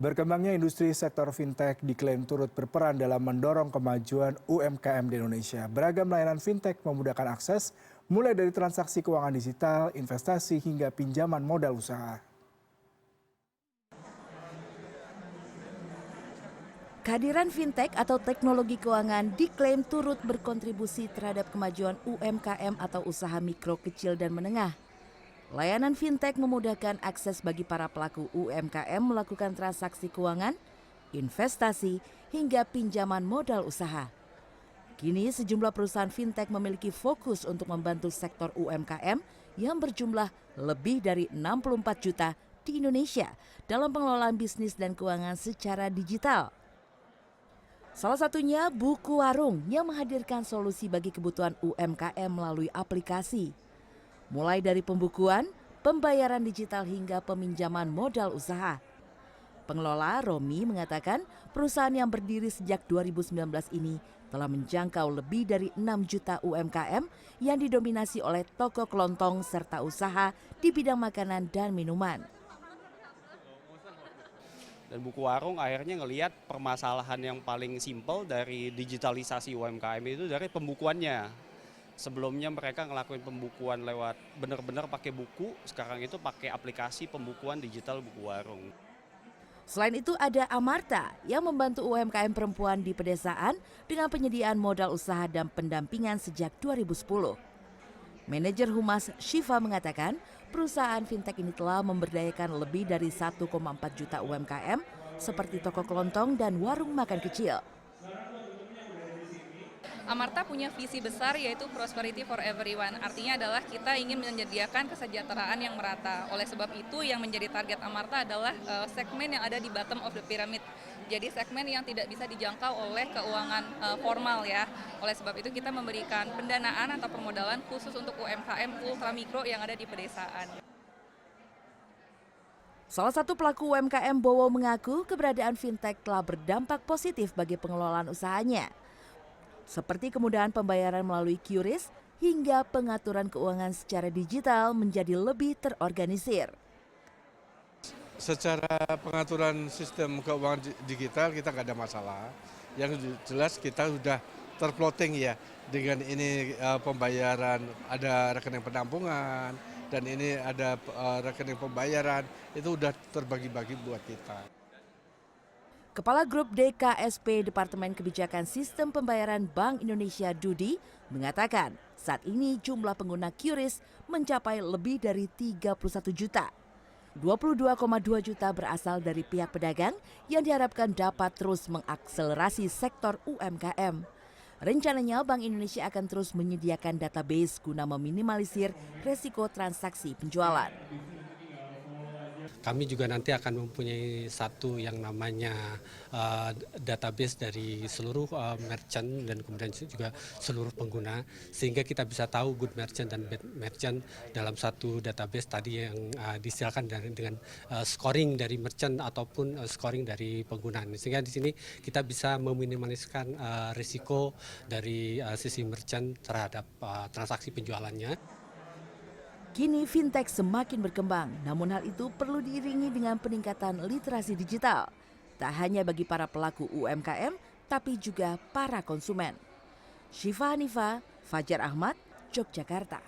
Berkembangnya industri sektor fintech diklaim turut berperan dalam mendorong kemajuan UMKM di Indonesia. Beragam layanan fintech memudahkan akses, mulai dari transaksi keuangan digital, investasi, hingga pinjaman modal usaha. Kehadiran fintech atau teknologi keuangan diklaim turut berkontribusi terhadap kemajuan UMKM atau usaha mikro, kecil, dan menengah. Layanan fintech memudahkan akses bagi para pelaku UMKM melakukan transaksi keuangan, investasi, hingga pinjaman modal usaha. Kini sejumlah perusahaan fintech memiliki fokus untuk membantu sektor UMKM yang berjumlah lebih dari 64 juta di Indonesia dalam pengelolaan bisnis dan keuangan secara digital. Salah satunya Buku Warung yang menghadirkan solusi bagi kebutuhan UMKM melalui aplikasi. Mulai dari pembukuan, pembayaran digital hingga peminjaman modal usaha. Pengelola Romi mengatakan perusahaan yang berdiri sejak 2019 ini telah menjangkau lebih dari 6 juta UMKM yang didominasi oleh toko kelontong serta usaha di bidang makanan dan minuman. Dan Buku Warung akhirnya ngelihat permasalahan yang paling simpel dari digitalisasi UMKM itu dari pembukuannya. Sebelumnya mereka ngelakuin pembukuan lewat benar-benar pakai buku, sekarang itu pakai aplikasi pembukuan digital Buku Warung. Selain itu ada Amarta yang membantu UMKM perempuan di pedesaan dengan penyediaan modal usaha dan pendampingan sejak 2010. Manajer Humas Syifa mengatakan perusahaan fintech ini telah memberdayakan lebih dari 1,4 juta UMKM seperti toko kelontong dan warung makan kecil. Amarta punya visi besar yaitu prosperity for everyone. Artinya adalah kita ingin menyediakan kesejahteraan yang merata. Oleh sebab itu yang menjadi target Amarta adalah segmen yang ada di bottom of the pyramid. Jadi segmen yang tidak bisa dijangkau oleh keuangan formal ya. Oleh sebab itu kita memberikan pendanaan atau permodalan khusus untuk UMKM ultra mikro yang ada di pedesaan. Salah satu pelaku UMKM Bowo mengaku keberadaan fintech telah berdampak positif bagi pengelolaan usahanya. Seperti kemudahan pembayaran melalui QRIS hingga pengaturan keuangan secara digital menjadi lebih terorganisir. Secara pengaturan sistem keuangan digital kita nggak ada masalah. Yang jelas kita sudah terplotting ya dengan ini pembayaran, ada rekening penampungan dan ini ada rekening pembayaran, itu sudah terbagi-bagi buat kita. Kepala Grup DKSP Departemen Kebijakan Sistem Pembayaran Bank Indonesia Dudi mengatakan saat ini jumlah pengguna QRIS mencapai lebih dari 31 juta. 22,2 juta berasal dari pihak pedagang yang diharapkan dapat terus mengakselerasi sektor UMKM. Rencananya Bank Indonesia akan terus menyediakan database guna meminimalisir resiko transaksi penjualan. Kami juga nanti akan mempunyai satu yang namanya database dari seluruh merchant dan kemudian juga seluruh pengguna, sehingga kita bisa tahu good merchant dan bad merchant dalam satu database tadi yang disilakan dengan scoring dari merchant ataupun scoring dari pengguna. Sehingga di sini kita bisa meminimaliskan risiko dari sisi merchant terhadap transaksi penjualannya. Kini fintech semakin berkembang, namun hal itu perlu diiringi dengan peningkatan literasi digital. Tak hanya bagi para pelaku UMKM, tapi juga para konsumen. Syifa Hanifa, Fajar Ahmad, Yogyakarta.